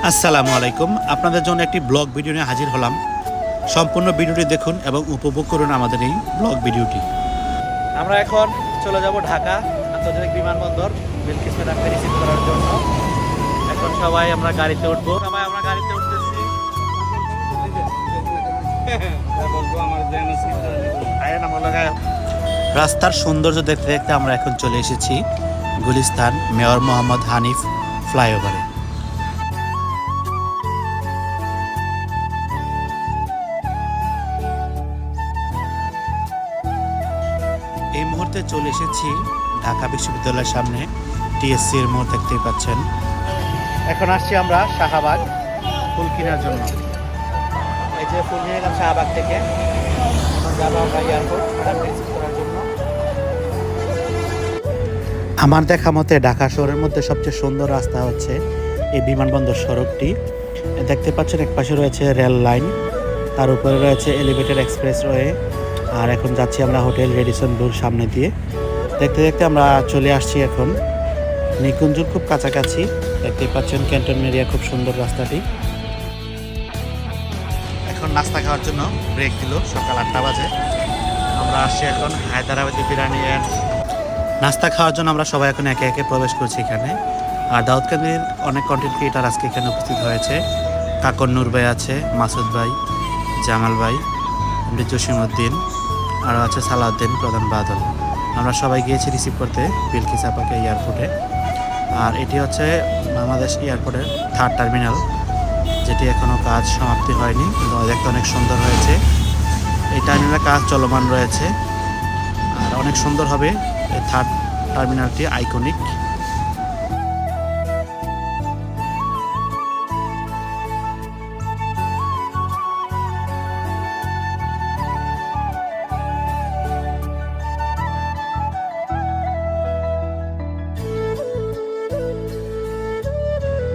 আসসালামু আলাইকুম। আপনাদের জন্য একটি ব্লগ ভিডিও নিয়ে হাজির হলাম। সম্পূর্ণ ভিডিওটি দেখুন এবং উপভোগ করুন আমাদের এই ব্লগ ভিডিওটি। আমরা এখন চলে যাব ঢাকা আন্তর্জাতিক বিমানবন্দর বিলকিস ম্যাডামকে রিসিভ করার জন্য। এখন সবাই আমরা গাড়িতে উঠবো। আমরা গাড়িতে উঠতেছি। রাস্তার সৌন্দর্য দেখতে দেখতে আমরা এখন চলে এসেছি গুলিস্তান মেয়র মোহাম্মদ হানিফ ফ্লাইওভারে। এই মুহূর্তে চলে এসেছি ঢাকা বিশ্ববিদ্যালয়ের সামনে টিএসসি এর মোড়, দেখতেই পাচ্ছেন। এখন আসছি আমরা শাহবাগ ফুল কেনার জন্য। এই যে ফুল নিয়ে গেলাম শাহবাগ থেকে। এখন যাবো আমরা এয়ারপোর্ট ম্যাডামকে রিসিভ করার জন্য। আমার দেখা মতে ঢাকা শহরের মধ্যে সবচেয়ে সুন্দর রাস্তা হচ্ছে এই বিমানবন্দর সড়কটি। দেখতে পাচ্ছেন এক পাশে রয়েছে রেল লাইন, তার উপরে রয়েছে এলিভেটেড এক্সপ্রেসওয়ে। আর এখন যাচ্ছি আমরা হোটেল রেডিসন ব্লুর সামনে দিয়ে। দেখতে দেখতে আমরা চলে আসছি এখন নিকুঞ্জুর খুব কাছাকাছি। দেখতেই পাচ্ছেন ক্যান্টনমেন্ট এরিয়া, খুব সুন্দর রাস্তাটি। এখন নাস্তা খাওয়ার জন্য ব্রেক দিল, সকাল 8টা বাজে। আমরা আসছি এখন হায়দ্রাবাদি বিরিয়ানি অ্যান্ড নাস্তা খাওয়ার জন্য আমরা সবাই এখন একে একে প্রবেশ করছি এখানে। আর দাউদকান্দির অনেক কন্টেন্ট ক্রিয়েটার আজকে এখানে উপস্থিত হয়েছে। কাকর নূর ভাই আছে, মাসুদ ভাই, জামাল ভাই, জসিমউদ্দিন, আরও আছে সালাউদ্দিন, প্রধান বাদল। আমরা সবাই গিয়েছি রিসিভ করতে বিলকিস আপাকে এয়ারপোর্টে। আর এটি হচ্ছে বাংলাদেশ এয়ারপোর্টের 3rd টার্মিনাল, যেটি এখনও কাজ সমাপ্তি হয়নি, কিন্তু দেখতে অনেক সুন্দর হয়েছে। এই টার্মিনালের কাজ চলমান রয়েছে আর অনেক সুন্দর হবে এই 3rd টার্মিনালটি, আইকনিক।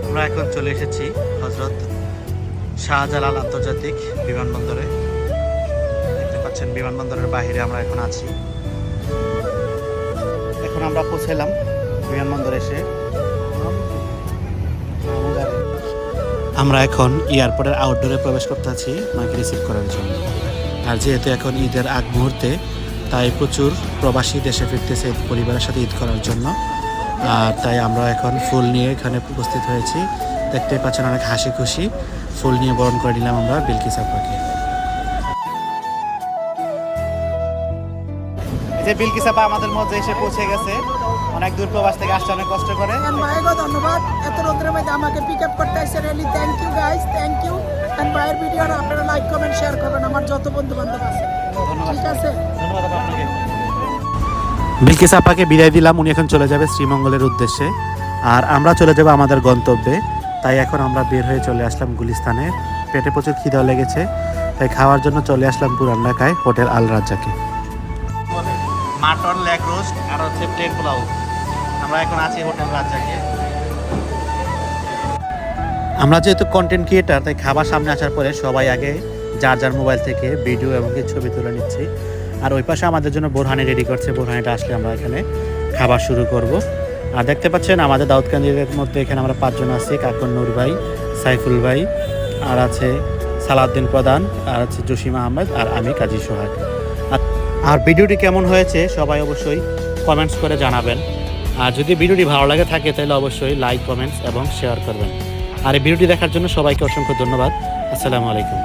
আমরা এখন চলে এসেছি হযরত শাহজালাল আন্তর্জাতিক বিমানবন্দরে। দেখতে পাচ্ছেন বিমানবন্দরের বাইরে আমরা এখন আছি। এখন আমরা পৌঁছলাম বিমানবন্দরে এসে। আমরা এখন এয়ারপোর্টের আউটডোরে প্রবেশ করতে আছি মাকে রিসিভ করার জন্য। আর যেহেতু এখন ঈদের আগ মুহূর্তে, তাই প্রচুর প্রবাসী দেশে ফিরতেছে পরিবারের সাথে ঈদ করার জন্য। আর তাই আমরা এখন ফুল নিয়ে এখানে উপস্থিত হয়েছি। দেখতেই পাচ্ছেন অনেক হাসি খুশি ফুল নিয়ে বরণ করে নিলাম আমরা বিলকিস আপাকে। এই যে বিলকিস আপা আমাদের মধ্যে এসে পৌঁছে গেছে। অনেক দূর প্রবাস থেকে আসছে, অনেক কষ্ট করে। ভাইগো ধন্যবাদ, এত রোদ্রের মধ্যে আমাকে পিক আপ করতে আসছে। Really thank you guys, thank you. And ভাইয়ের ভিডিওটা আপনারা লাইক কমেন্ট শেয়ার করবেন আমার যত বন্ধু বান্ধব আছে। ঠিক আছে, ধন্যবাদ আপনাকে। বিলকিস আপাকে বিদায় দিলাম, উনি এখন চলে যাবে শ্রীমঙ্গলের উদ্দেশ্যে। আর আমরা চলে যাব আমাদের গন্তব্যে। তাই এখন আমরা বের হয়ে চলে আসলাম গুলিস্তানে। পেটে প্রচুর খিদা লেগেছে, তাই খাওয়ার জন্য চলে আসলাম পুরান ঢাকায় হোটেল আল রাজ্জাকে। মাটন লেগ রোস্ট আর হচ্ছে প্লেন পোলাও। আমরা এখন আছি হোটেল রাজ্জাকে। আমরা যেহেতু কন্টেন্ট ক্রিয়েটার, তাই খাবার সামনে আসার পরে সবাই আগে যার যার মোবাইল থেকে ভিডিও এবং ছবি তুলে নিচ্ছি। আর ওই পাশে আমাদের জন্য বোরহানি রেডি করছে। বোরহানিটা আসলে আমরা এখানে খাবার শুরু করব। আর দেখতে পাচ্ছেন আমাদের দাউদকান্দির মধ্যে এখানে আমরা 5 জন আছি। কাকর নূর ভাই, সাইফুল ভাই, আর আছে সালাউদ্দিন প্রধান, আর আছে জসিম আহমেদ, আর আমি কাজী সোহাগ। আর ভিডিওটি কেমন হয়েছে সবাই অবশ্যই কমেন্টস করে জানাবেন। আর যদি ভিডিওটি ভালো লাগে থাকে তাহলে অবশ্যই লাইক, কমেন্টস এবং শেয়ার করবেন। আর এই ভিডিওটি দেখার জন্য সবাইকে অসংখ্য ধন্যবাদ। আসসালামু আলাইকুম।